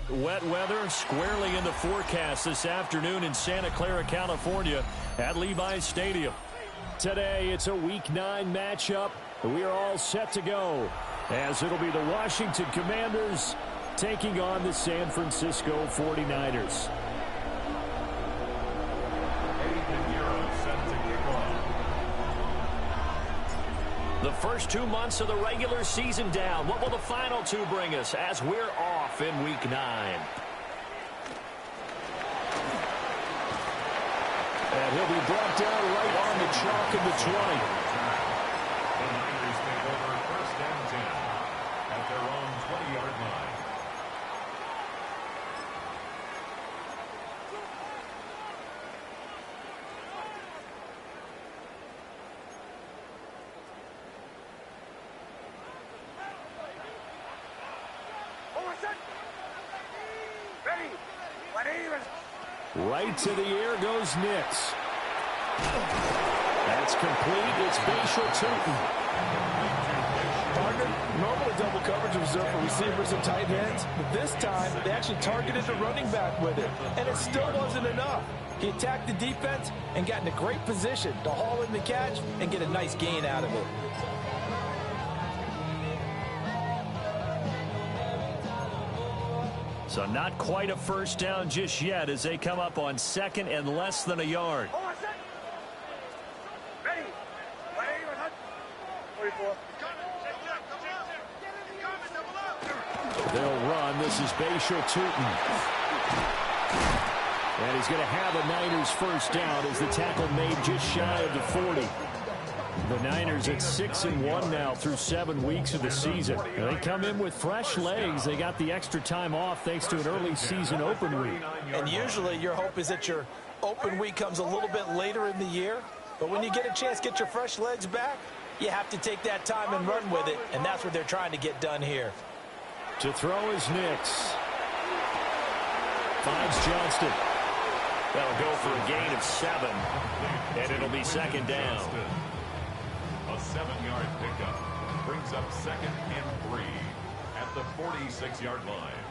Wet weather squarely in the forecast this afternoon in Santa Clara, California at Levi's Stadium. Today, it's a Week 9 matchup. We are all set to go, as it'll be the Washington Commanders taking on the San Francisco 49ers. The first 2 months of the regular season down. What will the final 2 bring us as we're off in Week 9? And he'll be brought down right on the chalk of the 20. The Niners take over first and 10 at their own 20-yard line. Right to the air goes Nix. That's complete. It's Bashal Tootin. Partner, normal double coverage is reserved for receivers and tight ends, but this time they actually targeted the running back with it, and it still wasn't enough. He attacked the defense and got in a great position to haul in the catch and get a nice gain out of it. So not quite a first down just yet as they come up on second and less than a yard. They'll run. This is Bashal Tootin. And he's going to have a Niners first down as the tackle made just shy of the 40. The Niners at 6-1 now through 7 weeks of the season. They come in with fresh legs. They got the extra time off thanks to an early season open week. And usually your hope is that your open week comes a little bit later in the year. But when you get a chance to get your fresh legs back, you have to take that time and run with it. And that's what they're trying to get done here. To throw is Nix. Finds Johnston. That'll go for a gain of 7. And it'll be second down. A 7-yard pickup brings up second and 3 at the 46-yard line.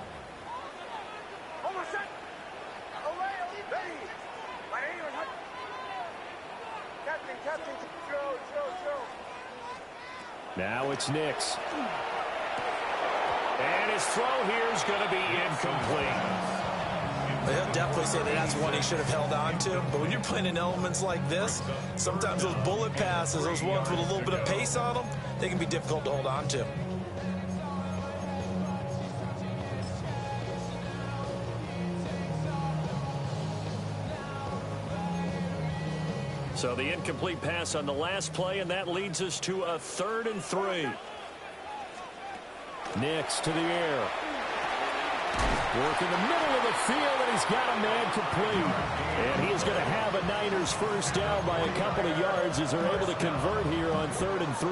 Now it's Nix. And his throw here is going to be incomplete. They'll definitely say that that's one he should have held on to. But when you're playing in elements like this, sometimes those bullet passes, those ones with a little bit of pace on them, they can be difficult to hold on to. So the incomplete pass on the last play, and that leads us to a 3rd and 3. Nix to the air. Work in the middle of the field, and he's got a man complete. And he is going to have a Niners first down by a couple of yards as they're able to convert here on 3rd and 3.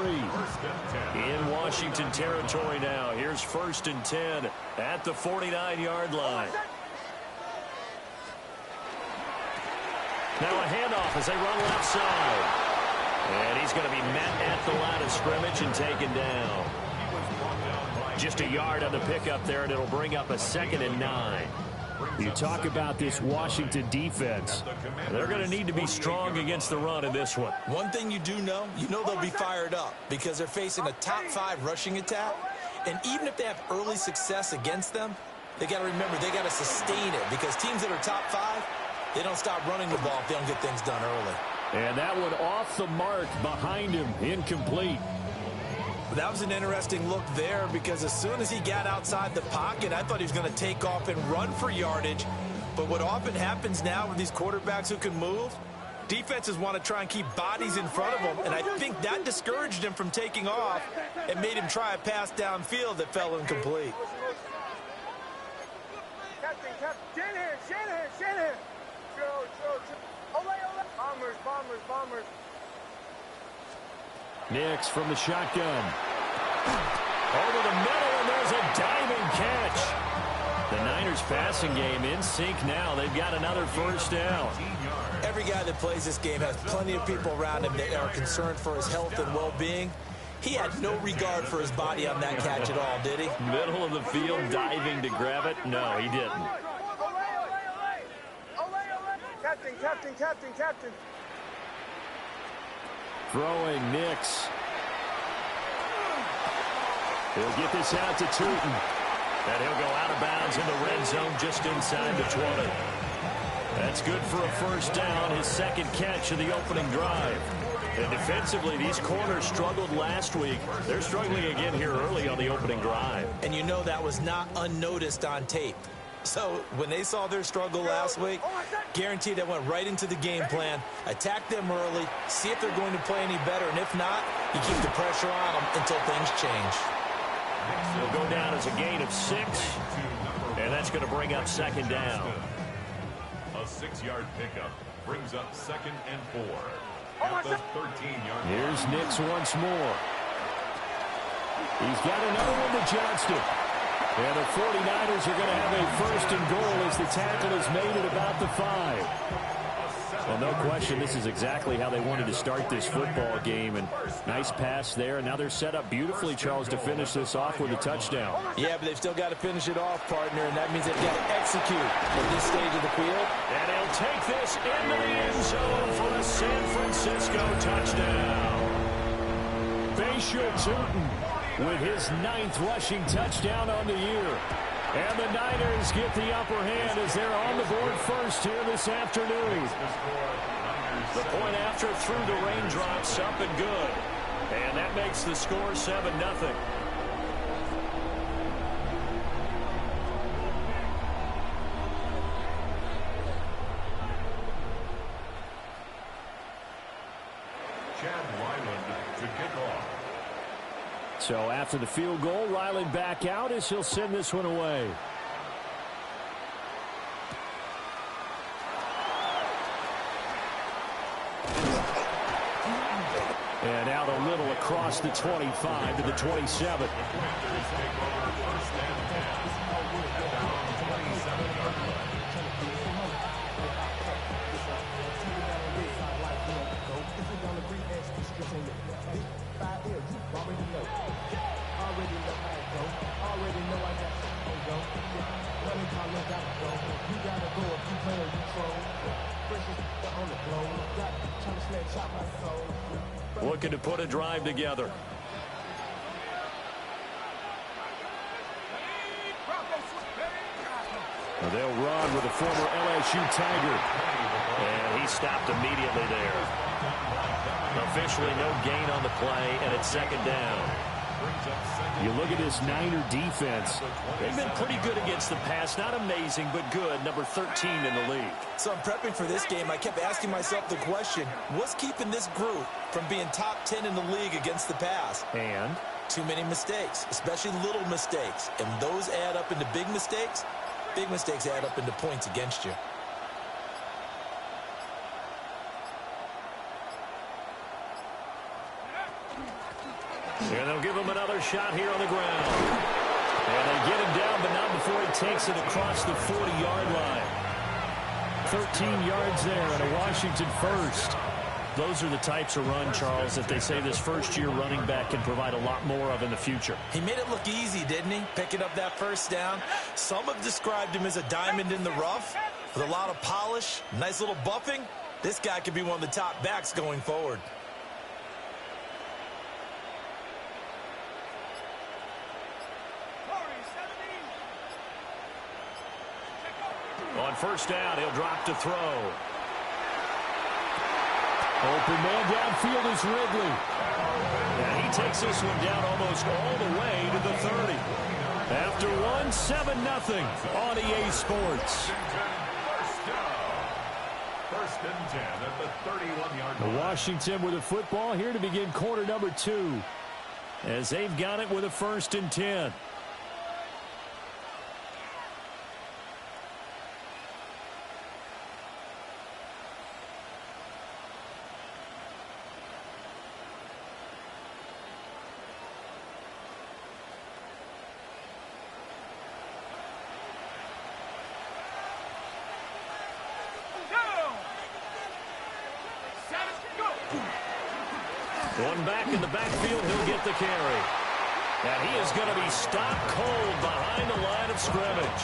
In Washington territory now. Here's 1st and 10 at the 49-yard line. Now a handoff as they run left side. And he's going to be met at the line of scrimmage and taken down. Just a yard on the pickup there, and it'll bring up a 2nd and 9. You talk about this Washington defense. They're going to need to be strong against the run in this one. One thing you do know, they'll be fired up because they're facing a top 5 rushing attack. And even if they have early success against them, they got to remember they got to sustain it because teams that are top 5, they don't stop running the ball if they don't get things done early. And that one off the mark behind him, incomplete. That was an interesting look there because as soon as he got outside the pocket, I thought he was going to take off and run for yardage. But what often happens now with these quarterbacks who can move, defenses want to try and keep bodies in front of them, and I think that discouraged him from taking off and made him try a pass downfield that fell incomplete. Bombers. Nix from the shotgun. Over the middle, and there's a diving catch. The Niners passing game in sync now. They've got another first down. Every guy that plays this game has plenty of people around him that are concerned for his health and well-being. He had no regard for his body on that catch at all, did he? Middle of the field, diving to grab it. No, he didn't. Captain. Throwing Nix. He'll get this out to Tootin. And he'll go out of bounds in the red zone just inside the 20. That's good for a first down, his second catch of the opening drive. And defensively, these corners struggled last week. They're struggling again here early on the opening drive. And you know that was not unnoticed on tape. So when they saw their struggle last week, guaranteed they went right into the game plan, attack them early, see if they're going to play any better, and if not, you keep the pressure on them until things change. He'll go down as a gain of 6, and that's going to bring up second down. A 6-yard pickup brings up 2nd and 4 at the 13-yard line. Here's Nix once more. He's got another one to Johnston. And the 49ers are going to have a first and goal as the tackle is made at about the 5. Well, no question, this is exactly how they wanted to start this football game. And nice pass there. And now they're set up beautifully, Charles, to finish this off with a touchdown. Yeah, but they've still got to finish it off, partner, and that means they've got to execute at this stage of the field. And he'll take this into the end zone for a San Francisco touchdown. Facial Tootin with his 9th rushing touchdown on the year. And the Niners get the upper hand as they're on the board first here this afternoon. The point after through the raindrops, up and good. And that makes the score 7-0. So after the field goal, Ryland back out as he'll send this one away. And out a little across the 25 to the 27. Looking to put a drive together. Well, they'll run with a former LSU Tiger. And he stopped immediately there. Officially no gain on the play, and it's second down. You look at this Niner defense. They've been pretty good against the pass. Not amazing, but good. Number 13 in the league. So I'm prepping for this game. I kept asking myself the question, what's keeping this group from being top 10 in the league against the pass? And? Too many mistakes, especially little mistakes. And those add up into big mistakes. Big mistakes add up into points against you. And they'll give him another shot here on the ground. And they get him down, but not before he takes it across the 40-yard line. 13 yards there and a Washington first. Those are the types of run, Charles, that they say this first-year running back can provide a lot more of in the future. He made it look easy, didn't he? Picking up that first down. Some have described him as a diamond in the rough with a lot of polish, nice little buffing. This guy could be one of the top backs going forward. On first down, he'll drop to throw. Open man downfield is Ridley. And he takes this one down almost all the way to the 30. After one, 7-0 on EA Sports. First and 10 at the 31-yard line. Washington with a football here to begin quarter number 2. As they've got it with a first and 10. One back in the backfield, he'll get the carry. And he is going to be stopped cold behind the line of scrimmage.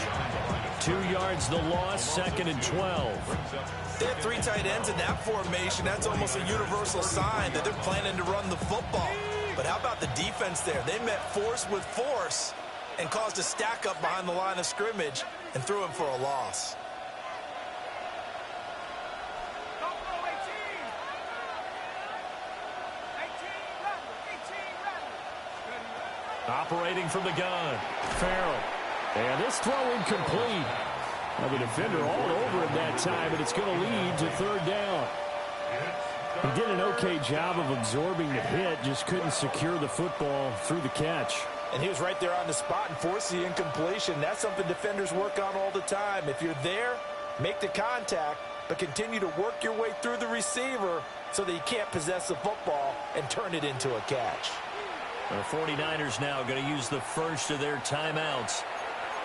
2 yards the loss, 2nd and 12. They have 3 tight ends in that formation. That's almost a universal sign that they're planning to run the football. But how about the defense there? They met force with force and caused a stack up behind the line of scrimmage and threw him for a loss. Operating from the gun, Farrell. And this throw incomplete. Now the defender all over him that time, and it's going to lead to 3rd down. He did an okay job of absorbing the hit, just couldn't secure the football through the catch. And he was right there on the spot and forced the incompletion. That's something defenders work on all the time. If you're there, make the contact, but continue to work your way through the receiver so that you can't possess the football and turn it into a catch. The 49ers now going to use the first of their timeouts.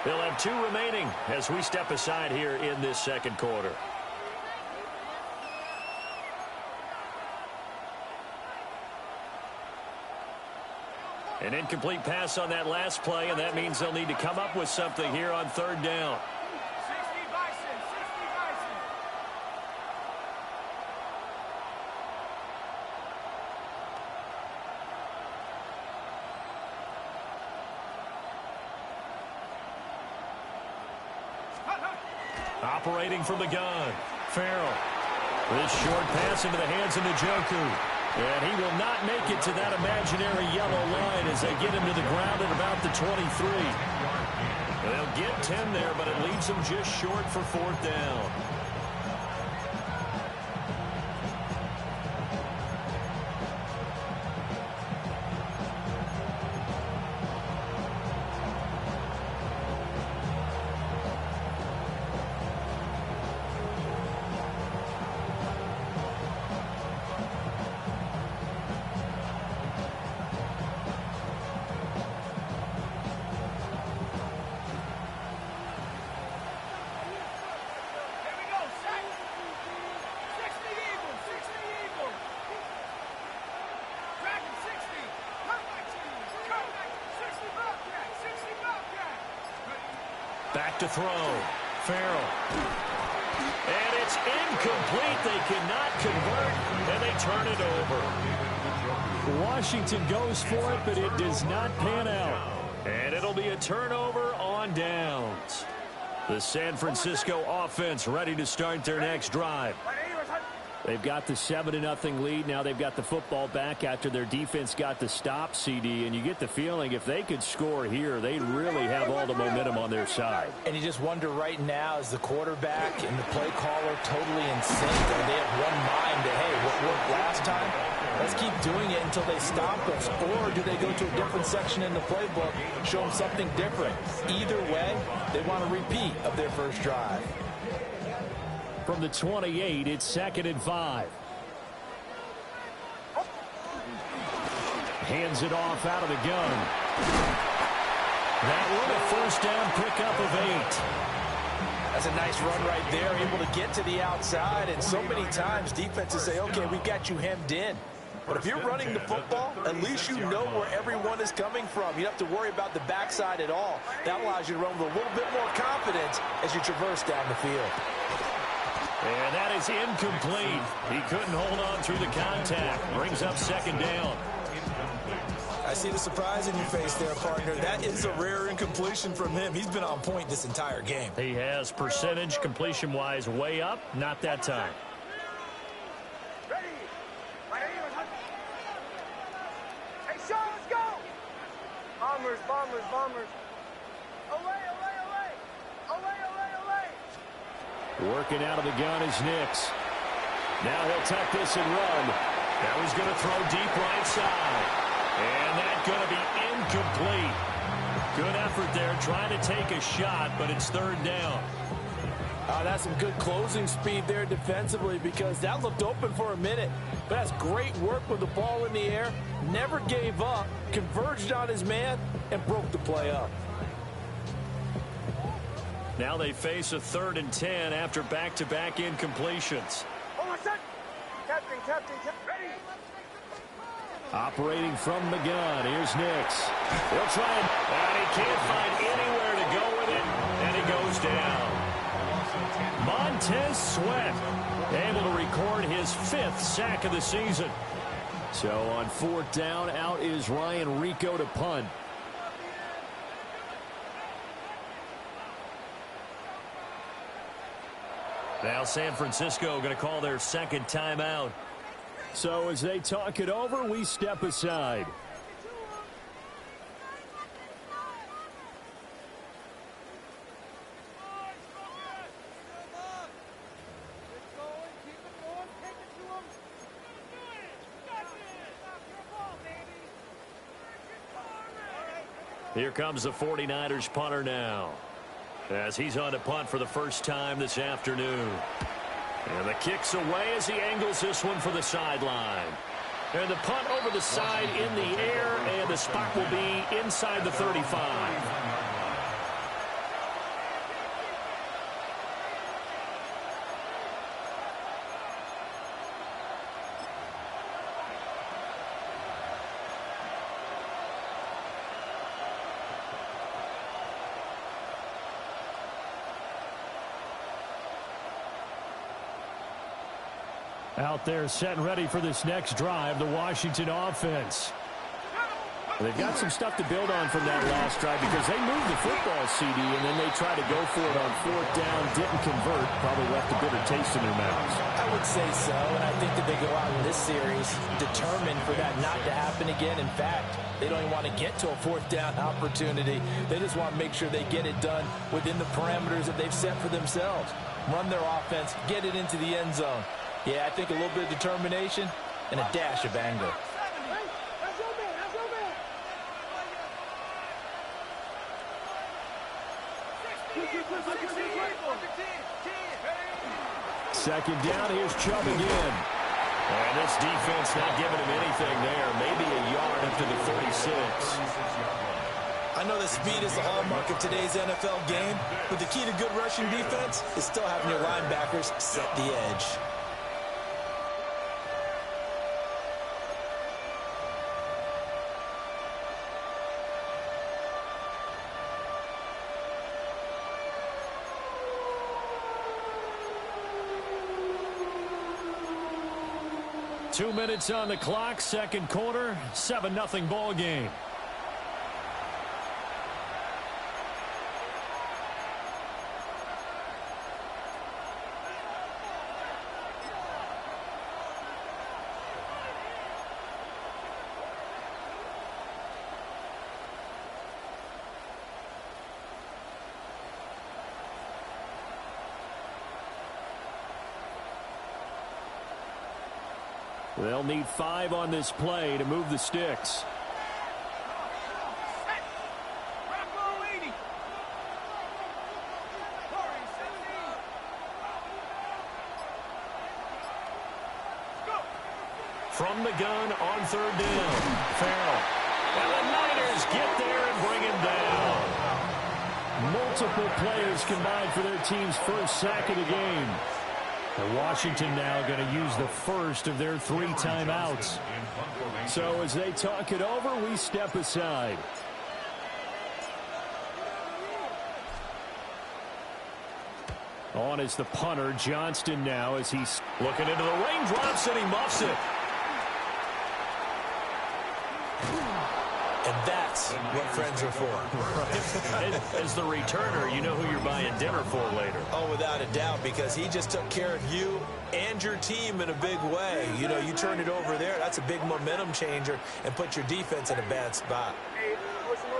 They'll have 2 remaining as we step aside here in this 2nd quarter. An incomplete pass on that last play, and that means they'll need to come up with something here on 3rd down. Operating from the gun, Farrell. This short pass into the hands of Njoku. And he will not make it to that imaginary yellow line as they get him to the ground at about the 23. They'll get 10 there, but it leaves them just short for 4th down. Back to throw. Farrell. And it's incomplete. They cannot convert, and they turn it over. Washington goes for it, but it does not pan out. And it'll be a turnover on downs. The San Francisco offense ready to start their next drive. They've got the 7-0 lead. Now they've got the football back after their defense got the stop, CD. And you get the feeling if they could score here, they'd really have all the momentum on their side. And you just wonder right now, is the quarterback and the play caller totally in sync? Or they have one mind that, hey, what worked last time? Let's keep doing it until they stop us. Or do they go to a different section in the playbook, show them something different? Either way, they want a repeat of their first drive. From the 28, it's 2nd and 5. Hands it off out of the gun. That one a first down pickup of 8. That's a nice run right there, able to get to the outside. And so many times defenses say, okay, we've got you hemmed in. But if you're running the football, at least you know where everyone is coming from. You don't have to worry about the backside at all. That allows you to run with a little bit more confidence as you traverse down the field. And that is incomplete. He couldn't hold on through the contact. Brings up 2nd down. I see the surprise in your face there, partner. That is a rare incompletion from him. He's been on point this entire game. He has percentage completion-wise way up. Not that time. Hey, Sean, let's go! Bombers, bombers, bombers. Away, away, away! Away, away, away! Working out of the gun is Nix. Now he'll tuck this and run. That was going to throw deep right side. And that's going to be incomplete. Good effort there trying to take a shot, but it's 3rd down. That's some good closing speed there defensively because that looked open for a minute. But that's great work with the ball in the air. Never gave up, converged on his man, and broke the play up. Now they face a 3rd and 10 after back-to-back incompletions. Oh, my son! Captain, captain, captain. Ready! Operating from the gun, here's Nix. He'll try and he can't find anywhere to go with it, and he goes down. Montez Sweat able to record his 5th sack of the season. So on 4th down, out is Ryan Rico to punt. Now San Francisco going to call their 2nd timeout. So as they talk it over, we step aside. Here comes the 49ers punter now, as he's on to punt for the first time this afternoon. And the kick's away as he angles this one for the sideline. And the punt over the side in the air, and the spot will be inside the 35. Out there set and ready for this next drive, the Washington offense. They've got some stuff to build on from that last drive because they moved the football, CD, and then they tried to go for it on 4th down, didn't convert, probably left a bitter taste in their mouths. I would say so, and I think that they go out in this series determined for that not to happen again. In fact, they don't even want to get to a 4th down opportunity. They just want to make sure they get it done within the parameters that they've set for themselves. Run their offense, get it into the end zone. Yeah, I think a little bit of determination and a dash of anger. Second down, here's Chubb again. And this defense not giving him anything there. Maybe a yard up to the 36. I know that speed is the hallmark of today's NFL game, but the key to good rushing defense is still having your linebackers set the edge. Two minutes on the clock, second quarter, 7-0 ball game. They'll need 5 on this play to move the sticks. From the gun on 3rd down. Farrell. And the Niners get there and bring him down. Multiple players combined for their team's first sack of the game. And Washington now going to use the first of their 3 timeouts. So as they talk it over, we step aside. On is the punter, Johnston now, as he's looking into the raindrops and he muffs it. And that's what friends are for. As the returner, you know who you're buying dinner for later. Oh, without a doubt, because he just took care of you and your team in a big way. You know, you turn it over there, that's a big momentum changer, and put your defense in a bad spot. Hey, listen.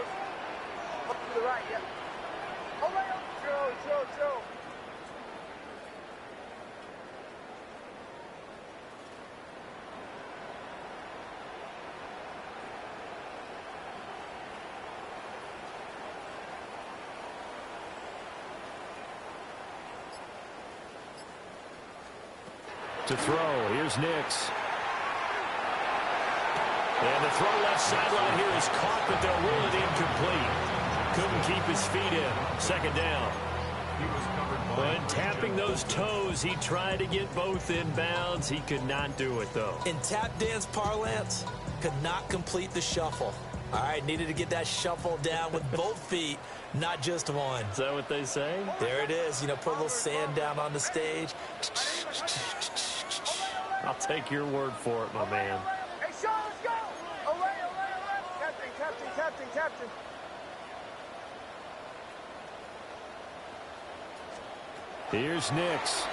Up to the right, yeah. Joe. To throw, here's Nix. And the throw left sideline here is caught, but they'll rule it incomplete. Couldn't keep his feet in. Second down. He was covered by When tapping those toes, he tried to get both in bounds. He could not do it, though. In tap dance parlance, could not complete the shuffle. All right, needed to get that shuffle down with both feet, not just one. Is that what they say? There it is. You know, put a little sand down on the stage. I'll take your word for it, my man. Hey, Sean, let's go! Away, away, away! Captain, captain, captain, captain. Here's Nix.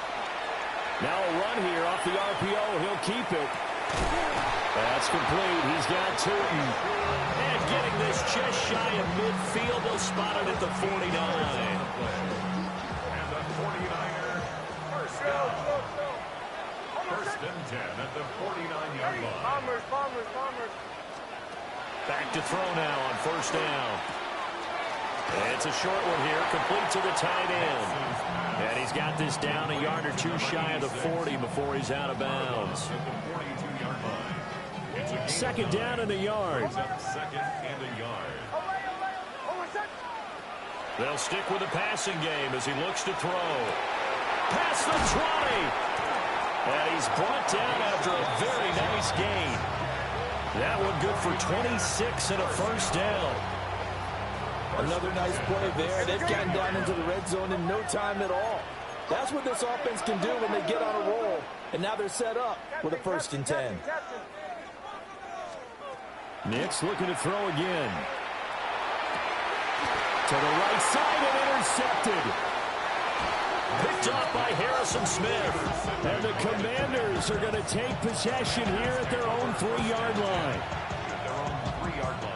Now a run here off the RPO. He'll keep it. That's complete. He's got Tootin. And getting this just shy of midfield. They'll spot it at the 49. And the 49er first down. First and 10 at the 49-yard line. Bombers, bombers, bombers. Back to throw now on first down. It's a short one here, complete to the tight end. And he's got this down a yard or two shy of the 40 before he's out of bounds. At the 42-yard line. It's a gain Second of down and a yard. Brings up second and a yard. Away, away. Oh, it's that. They'll stick with the passing game as he looks to throw. Past the 20. And he's brought down after a very nice gain. That one good for 26 and a first down. Another nice play there. They've gotten down into the red zone in no time at all. That's what this offense can do when they get on a roll. And now they're set up with a first and 10. Nix looking to throw again. To the right side and intercepted. Picked off by Harrison Smith. And the Commanders are going to take possession here at their own 3-yard line. At their own 3-yard line.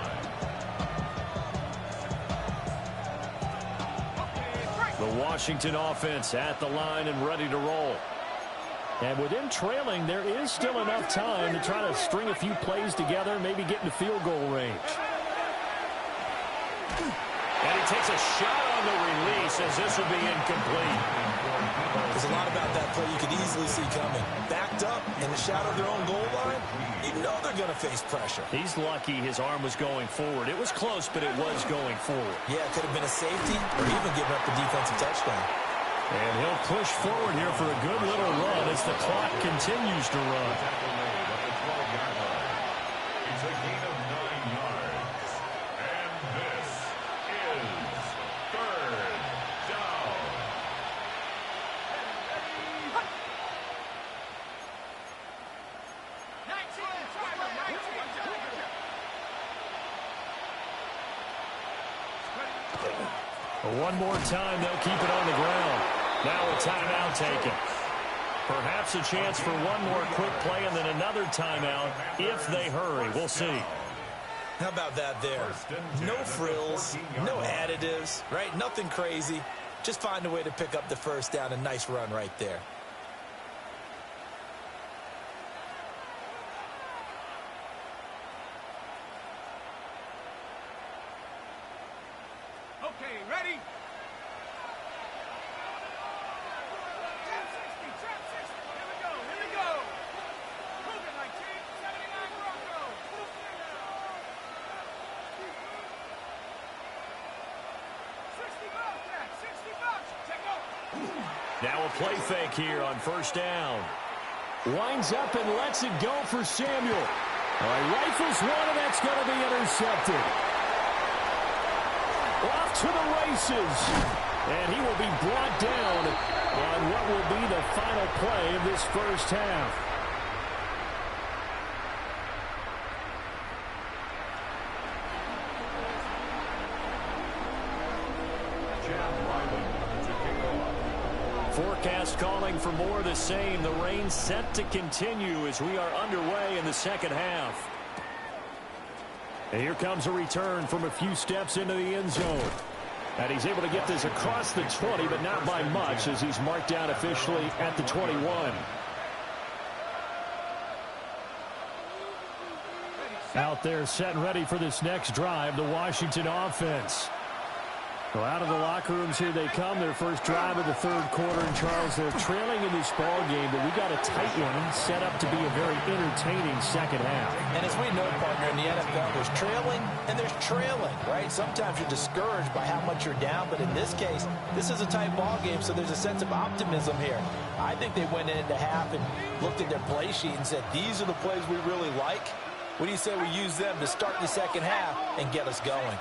The Washington offense at the line and ready to roll. And with him trailing, there is still enough time to try to string a few plays together, maybe get into field goal range. And he takes a shot on the release as this will be incomplete. There's a lot about that play you could easily see coming. Backed up in the shadow of their own goal line, you know they're going to face pressure. He's lucky his arm was going forward. It was close, but it was going forward. Yeah, it could have been a safety or even giving up the defensive touchdown. And he'll push forward here for a good little run as the clock continues to run. Tackle made at the 12-yard line. It's a gain of 9 yards. And this is third down. One more time, they'll keep it on the ground. Now a timeout taken. Perhaps a chance for one more quick play and then another timeout if they hurry. We'll see. How about that there? No frills, no additives, right? Nothing crazy. Just find a way to pick up the first down. A nice run right there. Okay, ready? Trap 60, trap 60. Here we go, here we go. Move it, 1979 Bronco. 60 bucks, Jack, 60 bucks. Check out. Now a play fake here on first down. Winds up and lets it go for Samuel. All right, rifles one, and that's going to be intercepted. Off to the races. And he will be brought down on what will be the final play of this first half. Forecast calling for more of the same. The rain set to continue as we are underway in the second half. And here comes a return from a few steps into the end zone. And he's able to get this across the 20, but not by much as he's marked down officially at the 21. Out there set and ready for this next drive, the Washington offense. Well, out of the locker rooms here they come. Their first drive of the third quarter. And, Charles, they're trailing in this ball game, but we got a tight one set up to be a very entertaining second half. And as we know, partner, in the NFL, there's trailing and there's trailing, right? Sometimes you're discouraged by how much you're down, but in this case, this is a tight ball game, so there's a sense of optimism here. I think they went into half and looked at their play sheet and said, these are the plays we really like. What do you say we use them to start the second half and get us going?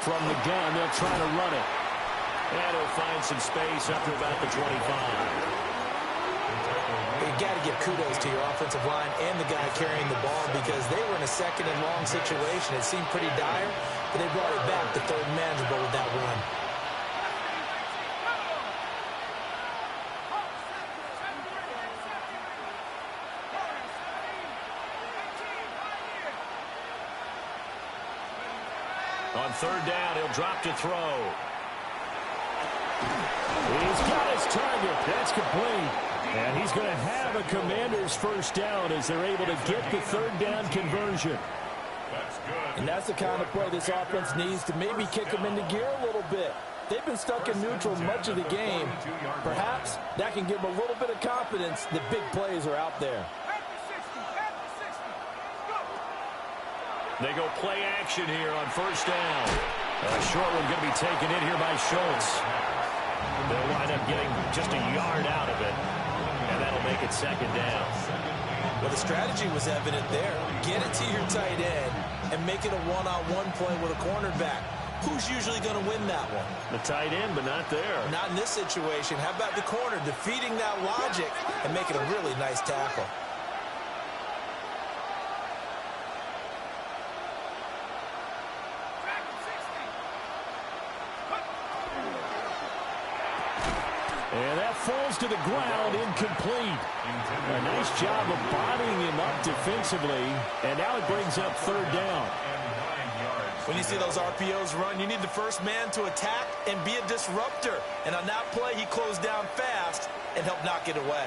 From the gun, they'll try to run it. And he'll find some space up to about the 25. You got to give kudos to your offensive line and the guy carrying the ball because they were in a second and long situation. It seemed pretty dire, but they brought it back to third and manageable with that run. On third down, he'll drop to throw. He's got his target. That's complete. And he's going to have a Commander's first down as they're able to get the third down conversion. And that's the kind of play this offense needs to maybe kick them into gear a little bit. They've been stuck in neutral much of the game. Perhaps that can give them a little bit of confidence that big plays are out there. They go play action here on first down. A short one going to be taken in here by Schultz. They'll wind up getting just a yard out of it, and that'll make it second down. Well, the strategy was evident there. Get it to your tight end and make it a one-on-one play with a cornerback. Who's usually going to win that one? The tight end, but not there. Not in this situation. How about the corner defeating that logic and making a really nice tackle? And that falls to the ground, incomplete. A nice job of bodying him up defensively, and now it brings up third down. When you see those RPOs run, you need the first man to attack and be a disruptor. And on that play, he closed down fast and helped knock it away.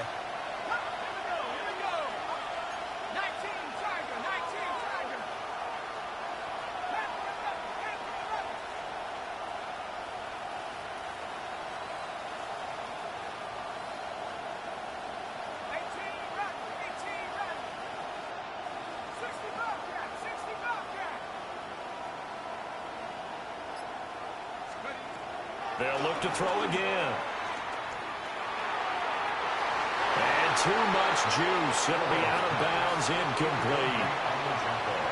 They'll look to throw again. And too much juice. It'll be out of bounds, incomplete.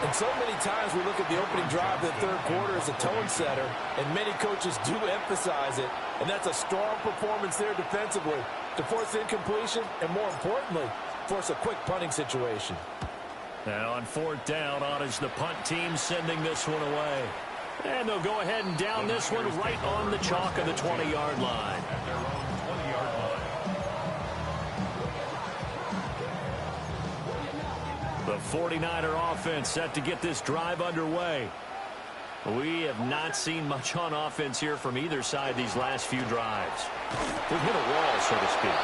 And so many times we look at the opening drive of the third quarter as a tone setter, and many coaches do emphasize it. And that's a strong performance there defensively to force incompletion and, more importantly, force a quick punting situation. Now on fourth down, on is the punt team sending this one away. And they'll go ahead and down this one right on the chalk of the 20-yard line. At their own 20-yard line. The 49er offense set to get this drive underway. We have not seen much on offense here from either side these last few drives. We've hit a wall, so to speak.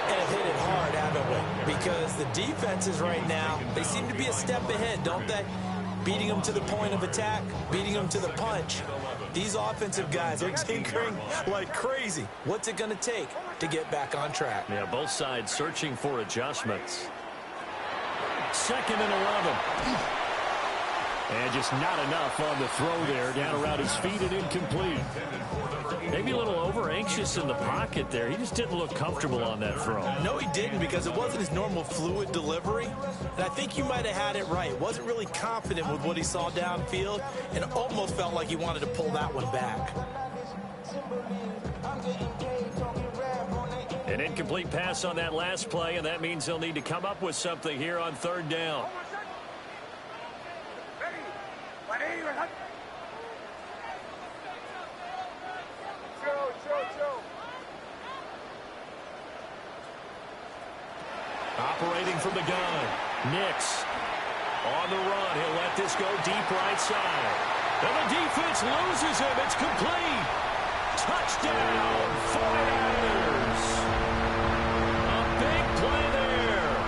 And have hit it hard, haven't we? Because the defenses right now, they seem to be a step ahead, don't they? Beating them to the point of attack, beating them to the punch. These offensive guys are tinkering like crazy. What's it going to take to get back on track? Yeah, both sides searching for adjustments. Second and 11. And just not enough on the throw there. Down around his feet and incomplete. Maybe a little over-anxious in the pocket there. He just didn't look comfortable on that throw. No, he didn't, because it wasn't his normal fluid delivery. And I think you might have had it right. Wasn't really confident with what he saw downfield and almost felt like he wanted to pull that one back. An incomplete pass on that last play, and that means they'll need to come up with something here on third down. Operating from the gun, Nix on the run. He'll let this go deep right side. And the defense loses him. It's complete. Touchdown, 49ers. A big play there.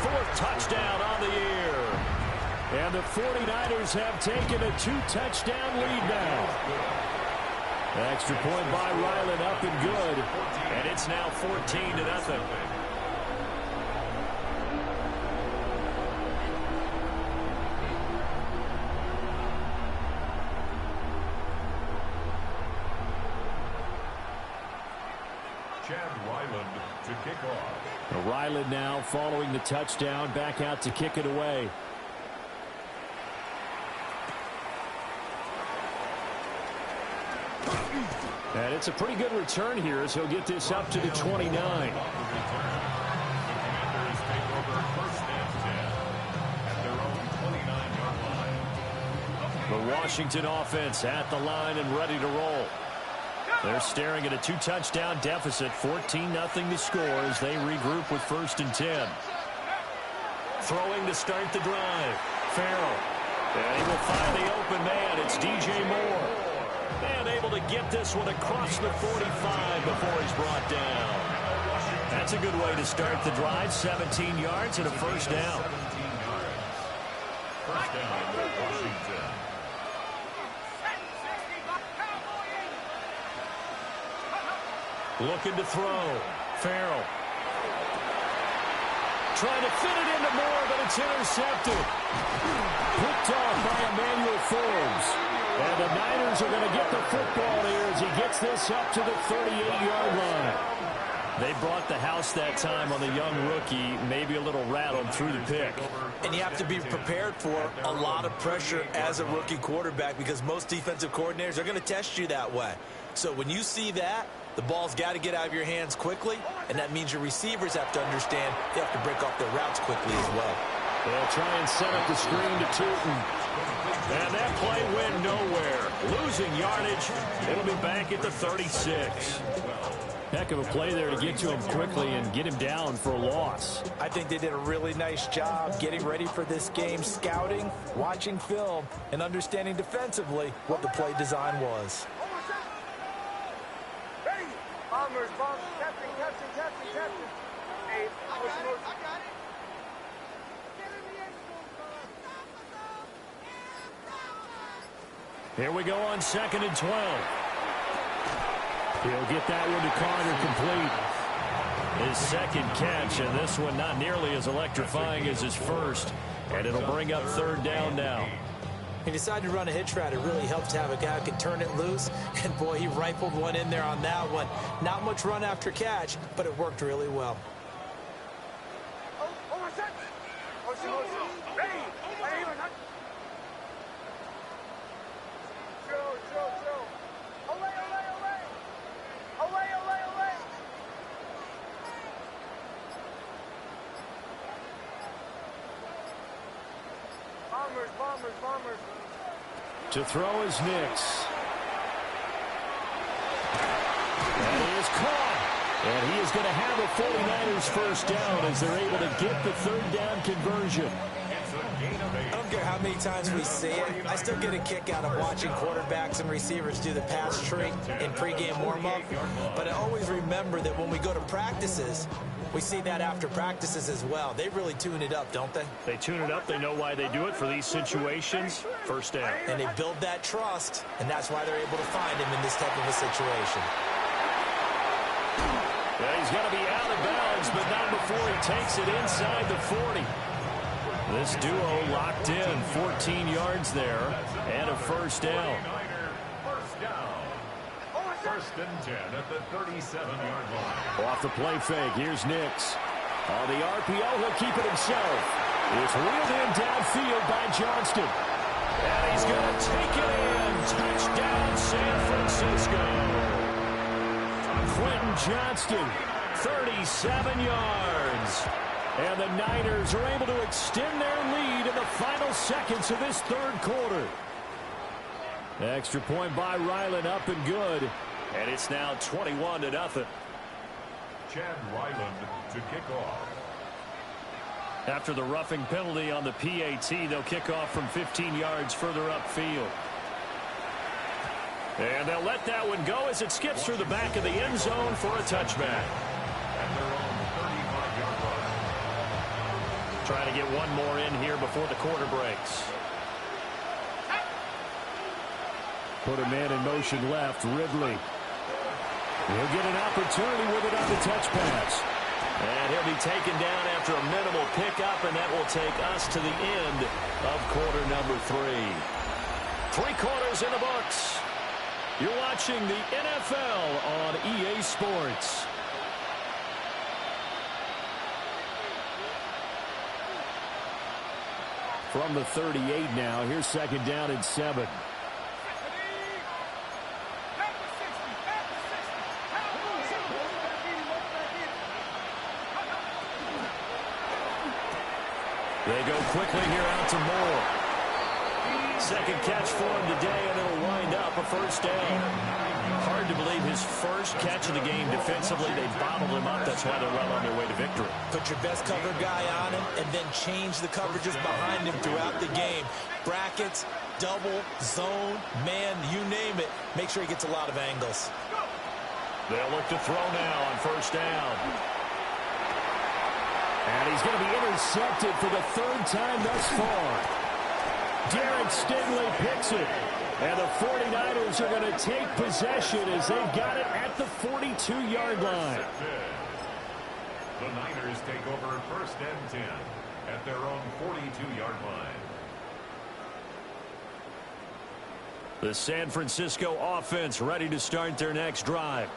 fourth touchdown on the year. And the 49ers have taken a 2-touchdown lead now. Extra point by Ryland, up and good. And it's now 14-0. To kick off. Ryland now following the touchdown, back out to kick it away. And it's a pretty good return here as he'll get this up to the 29. The Washington offense at the line and ready to roll. They're staring at a 2-touchdown deficit, 14-0 the score as they regroup with 1st and 10. Throwing to start the drive. Farrell. And he will find the open man. It's DJ Moore. And able to get this one across the 45 before he's brought down. That's a good way to start the drive. 17 yards and a first down. First down, Washington. Looking to throw. Farrell. Trying to fit it into Moore, but it's intercepted. Picked off by Emmanuel Forbes. And the Niners are going to get the football here as he gets this up to the 38-yard line. They brought the house that time on the young rookie, maybe a little rattled through the pick. And you have to be prepared for a lot of pressure as a rookie quarterback because most defensive coordinators are going to test you that way. So when you see that, the ball's got to get out of your hands quickly, and that means your receivers have to understand they have to break off their routes quickly as well. They'll try and set up the screen to Tootin. And that play went nowhere. Losing yardage. It'll be back at the 36. Heck of a play there to get to him quickly and get him down for a loss. I think they did a really nice job getting ready for this game, scouting, watching film, and understanding defensively what the play design was. Bombers, captain. Hey, motion. I got it. Get in the end zone, Here we go on 2nd and 12. He'll get that one to Carter complete. His second catch, and this one not nearly as electrifying as his first. And it'll bring up 3rd down now. He decided to run a hitch route. It really helps to have a guy who can turn it loose. And, boy, he rifled one in there on that one. Not much run after catch, but it worked really well. Bombers. To throw is Nix. And he is caught. And he is going to have a 49ers first down as they're able to get the 3rd down conversion. I don't care how many times we see it. I still get a kick out of watching quarterbacks and receivers do the pass tree in pregame warm-up. But I always remember that when we go to practices, we see that after practices as well. They really tune it up, don't they? They tune it up. They know why they do it for these situations. First down. And they build that trust, and that's why they're able to find him in this type of a situation. Yeah, he's going to be out of bounds, but not before he takes it inside the 40. This duo locked in, 14 yards there, and a first down. First down. 1st and 10 at the 37-yard line. Off the play fake, here's Nix. On the RPO, he'll keep it himself. It's reeled in downfield by Johnston. And he's going to take it in. Touchdown, San Francisco. Quentin Johnston, 37 yards. And the Niners are able to extend their lead in the final seconds of this 3rd quarter. Extra point by Ryland, up and good. And it's now 21-0. Chad Ryland to kick off. After the roughing penalty on the PAT, they'll kick off from 15 yards further upfield. And they'll let that one go as it skips through the back of the end zone for a touchback. At their own 35-yard line. trying to get one more in here before the quarter breaks. Put a man in motion left, Ridley. He'll get an opportunity with it on the touch pass. And he'll be taken down after a minimal pickup, and that will take us to the end of quarter number 3. 3 quarters in the books. You're watching the NFL on EA Sports. From the 38 now, here's second down and 7. They go quickly here out to Moore. Second catch for him today, and it'll wind up a first down. Hard to believe his first catch of the game defensively. They bottled him up. That's why they're well on their way to victory. Put your best cover guy on him and then change the coverages behind him throughout the game. Brackets, double, zone, man, you name it. Make sure he gets a lot of angles. They'll look to throw now on first down. And he's going to be intercepted for the 3rd time thus far. Derek Stingley picks it. And the 49ers are going to take possession as they've got it at the 42-yard line. The Niners take over 1st and 10 at their own 42-yard line. The San Francisco offense ready to start their next drive.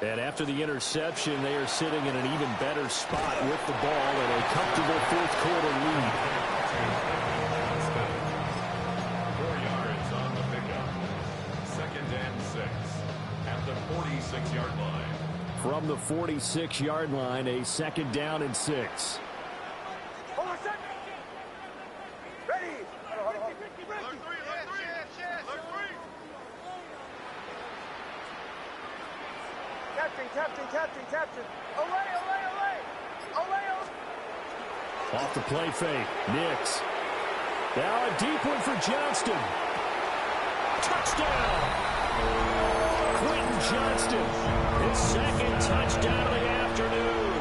And after the interception, they are sitting in an even better spot with the ball and a comfortable 4th quarter lead. 4 yards on the pickup. 2nd and 6 at the 46-yard line. From the 46-yard line, a 2nd down and 6. Captain. Olay. Off the play fake. Nix. Now a deep one for Johnston. Touchdown! Quentin Johnston. His 2nd touchdown of the afternoon.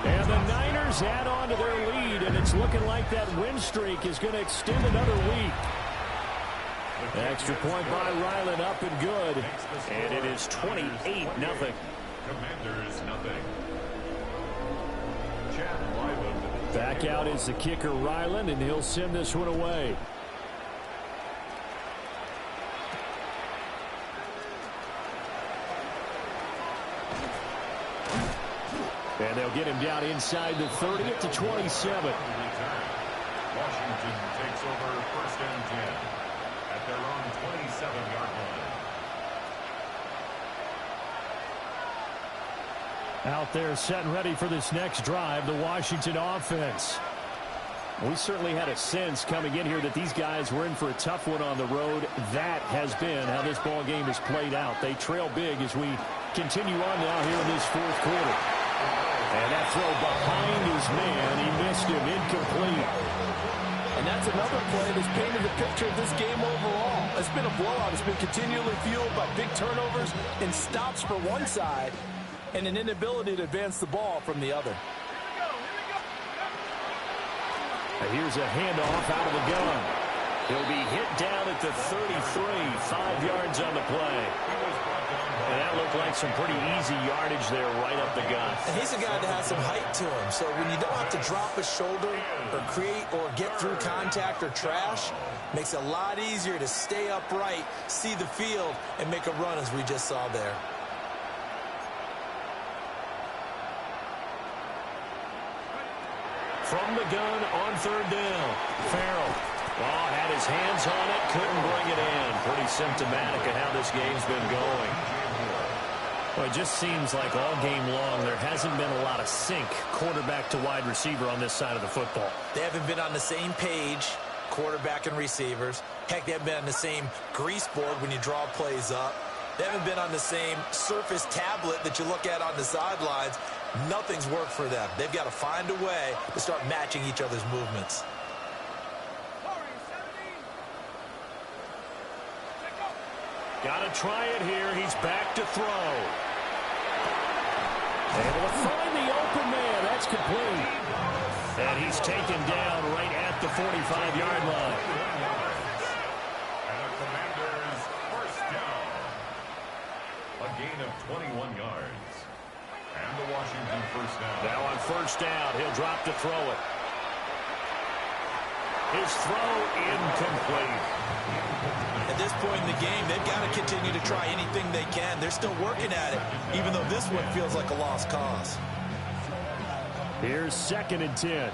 And the Niners add on to their lead, and it's looking like that win streak is going to extend another week. Extra point by Ryland, up and good. And it is 28-0. Commanders nothing. Chad Ryland. Back out is the kicker Ryland, and he'll send this one away. And they'll get him down inside the 30 at the 27. Washington takes over 1st and 10 at their own 27-yard line. Out there set and ready for this next drive, the Washington offense. We certainly had a sense coming in here that these guys were in for a tough one on the road. That has been how this ball game has played out. They trail big as we continue on now here in this 4th quarter. And that throw behind his man, he missed him, incomplete. And that's another play that's painted the picture of this game overall. It's been a blowout. It's been continually fueled by big turnovers and stops for one side, and an inability to advance the ball from the other. Here's a handoff out of the gun. He'll be hit down at the 33, 5 yards on the play. And that looked like some pretty easy yardage there right up the gut. And he's a guy that has some height to him, so when you don't have to drop a shoulder or create or get through contact or trash, makes it a lot easier to stay upright, see the field, and make a run as we just saw there. From the gun on 3rd down. Farrell. Oh, had his hands on it, couldn't bring it in. Pretty symptomatic of how this game's been going. Well, it just seems like all game long there hasn't been a lot of sync quarterback to wide receiver on this side of the football. They haven't been on the same page, quarterback and receivers. Heck, they haven't been on the same grease board when you draw plays up. They haven't been on the same surface tablet that you look at on the sidelines. Nothing's worked for them. They've got to find a way to start matching each other's movements. Got to try it here. He's back to throw. Able to find the open man. That's complete. And he's taken down right at the 45-yard line. And the Commanders first down. A gain of 21 yards. And the Washington first down. Now on first down, he'll drop to throw it. His throw incomplete. At this point in the game, they've got to continue to try anything they can. They're still working at it, even though this one feels like a lost cause. Here's 2nd and 10.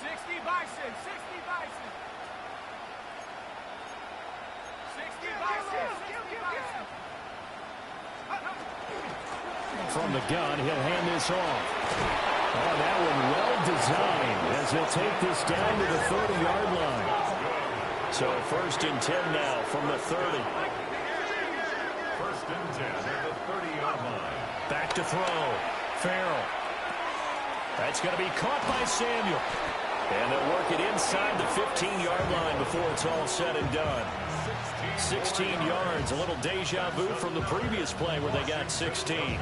60 Bison, 60 Bison. 60 Bison, 60 Bison. From the gun, he'll hand this off. Oh, that one well designed as he'll take this down to the 30-yard line. So 1st and 10 now from the 30. 1st and 10 at the 30-yard line. Back to throw. Farrell. That's going to be caught by Samuel. And they'll work it inside the 15-yard line before it's all said and done. 16 yards, a little deja vu from the previous play where they got 16.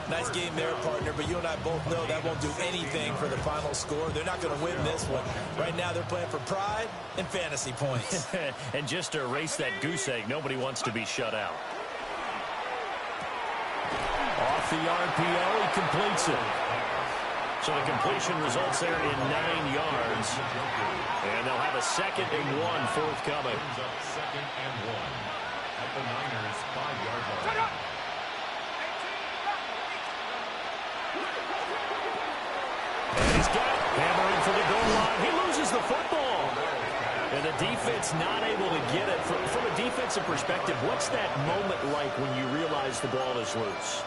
Nice game there, partner, but you and I both know that won't do anything for the final score. They're not going to win this one. Right now they're playing for pride and fantasy points. And just to erase that goose egg, nobody wants to be shut out. Off the RPO, he completes it. So the completion results there in 9 yards. And they'll have a 2nd and 1 forthcoming. Brings up 2nd and 1 at the Niners' 5-yard line. And he's got it. Hammering for the goal line. He loses the football. And the defense not able to get it. From a defensive perspective, what's that moment like when you realize the ball is loose?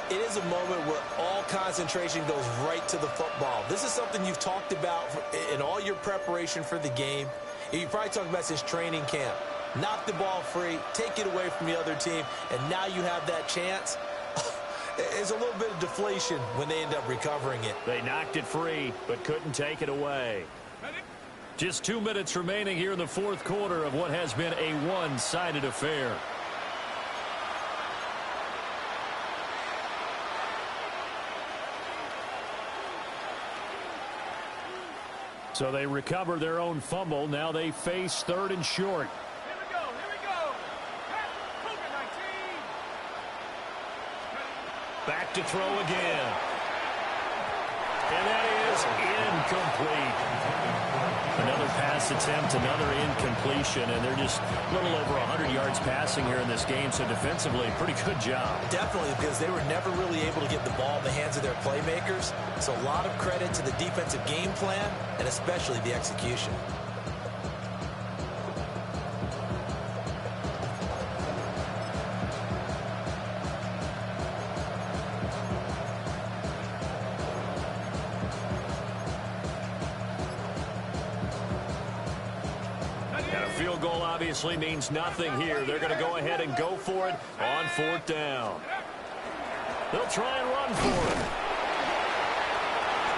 It is a moment where all concentration goes right to the football. This is something you've talked about in all your preparation for the game. You probably talked about since training camp. Knock the ball free, take it away from the other team, and now you have that chance. It's a little bit of deflation when they end up recovering it. They knocked it free, but couldn't take it away. Just 2 minutes remaining here in the 4th quarter of what has been a one-sided affair. So they recover their own fumble. Now they face 3rd and short. Here we go, here we go. Cougar 19. Back to throw again. And that is incomplete. Another pass attempt, another incompletion, and they're just a little over 100 yards passing here in this game, so defensively, pretty good job. Definitely, because they were never really able to get the ball in the hands of their playmakers, so a lot of credit to the defensive game plan, and especially the execution. Field goal obviously means nothing here. They're going to go ahead and go for it on 4th down. They'll try and run for it.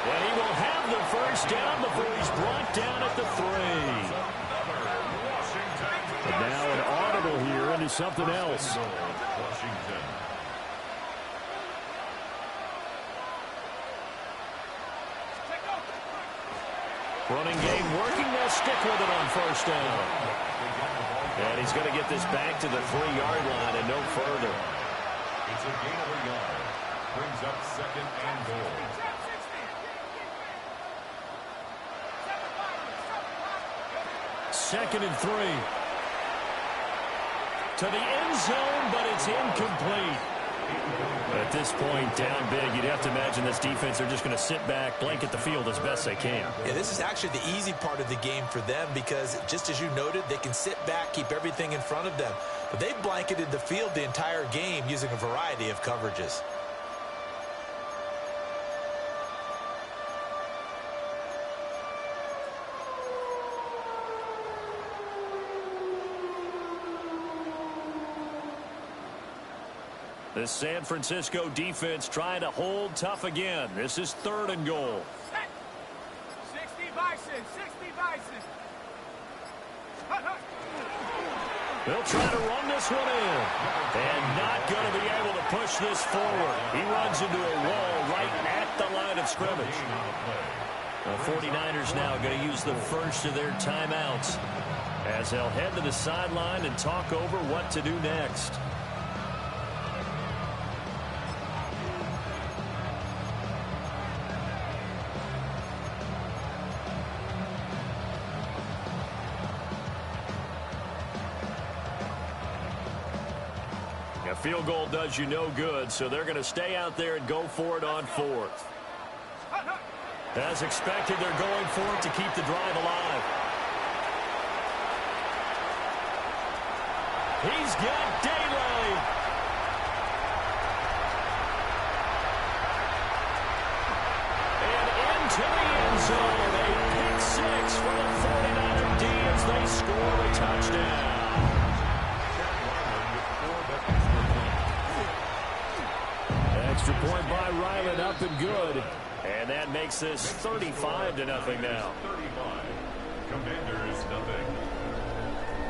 And he will have the first down before he's brought down at the 3. But now an audible here into something else. Washington. Running game working. They'll stick with it on 1st down. And he's going to get this back to the 3-yard line and no further. It's a gain of a yard. Brings up 2nd and goal. 2nd and 3. To the end zone, but it's incomplete. At this point, down big, you'd have to imagine this defense, they're just going to sit back, blanket the field as best they can. Yeah, this is actually the easy part of the game for them because, just as you noted, they can sit back, keep everything in front of them. But they've blanketed the field the entire game using a variety of coverages. The San Francisco defense trying to hold tough again. This is 3rd and goal. 60 Bison, 60 Bison. They'll try to run this one in. And not going to be able to push this forward. He runs into a wall right at the line of scrimmage. The 49ers now going to use the first of their timeouts as they'll head to the sideline and talk over what to do next. A field goal does you no good, so they're going to stay out there and go for it on fourth. As expected, they're going for it to keep the drive alive. He's got daylight. And into the end zone. A pick six for the 49er D as they score a touchdown. Extra point by Ryland, up and good. And that makes this 35-0 now. 35. Commanders nothing.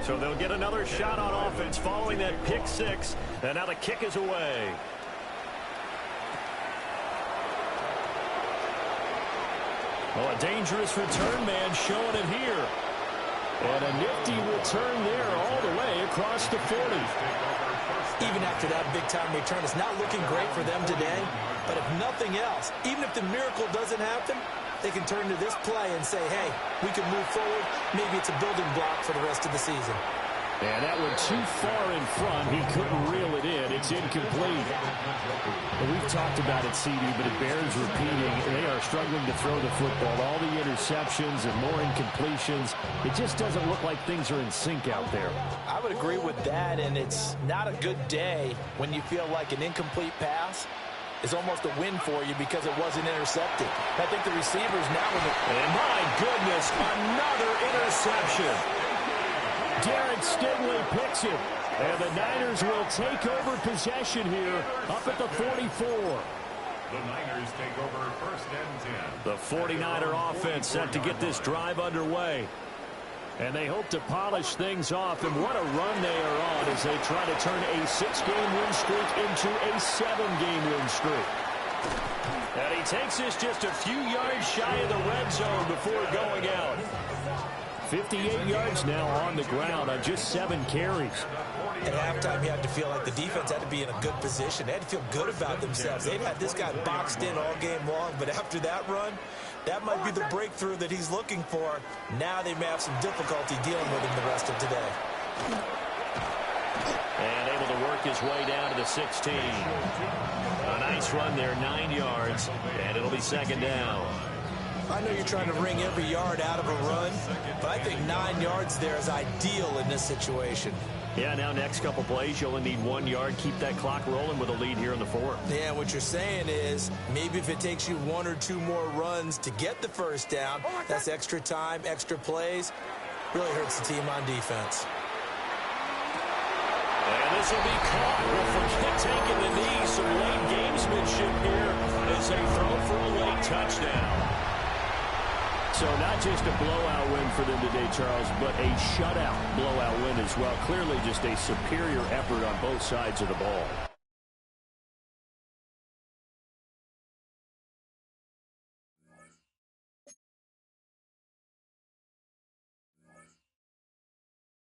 So they'll get another shot on offense following that pick six. And now the kick is away. Oh, a dangerous return man showing it here. And a nifty return there all the way across the 40. Even after that big-time return, it's not looking great for them today. But if nothing else, even if the miracle doesn't happen, they can turn to this play and say, hey, we can move forward. Maybe it's a building block for the rest of the season. And that went too far in front. He couldn't reel it in. It's incomplete. Well, we've talked about it, CD, but it bears repeating. They are struggling to throw the football. All the interceptions and more incompletions. It just doesn't look like things are in sync out there. I would agree with that, and it's not a good day when you feel like an incomplete pass is almost a win for you because it wasn't intercepted. I think the receivers now with it. And my goodness, another interception. Derek Stingley picks it. And the Niners will take over possession here up at the 44. The Niners take over first and 10. The 49er offense set to get this drive underway. And they hope to polish things off. And what a run they are on as they try to turn a 6-game win streak into a 7-game win streak. And he takes this just a few yards shy of the red zone before going out. 58 yards now on the ground on just 7 carries. At halftime, you had to feel like the defense had to be in a good position. They had to feel good about themselves. They've had this guy boxed in all game long, but after that run, that might be the breakthrough that he's looking for. Now they may have some difficulty dealing with him the rest of today. And able to work his way down to the 16. A nice run there, 9 yards, and it'll be second down. I know you're trying to wring every yard out of a run, but I think 9 yards there is ideal in this situation. Yeah, now next couple plays, you only need 1 yard. Keep that clock rolling with a lead here in the fourth. Yeah, what you're saying is maybe if it takes you 1 or 2 more runs to get the first down, that's extra time, extra plays. Really hurts the team on defense. And this will be caught. We'll forget taking the knee. Some late gamesmanship here as they throw for a late touchdown. So not just a blowout win for them today, Charles, but a shutout blowout win as well. Clearly just a superior effort on both sides of the ball.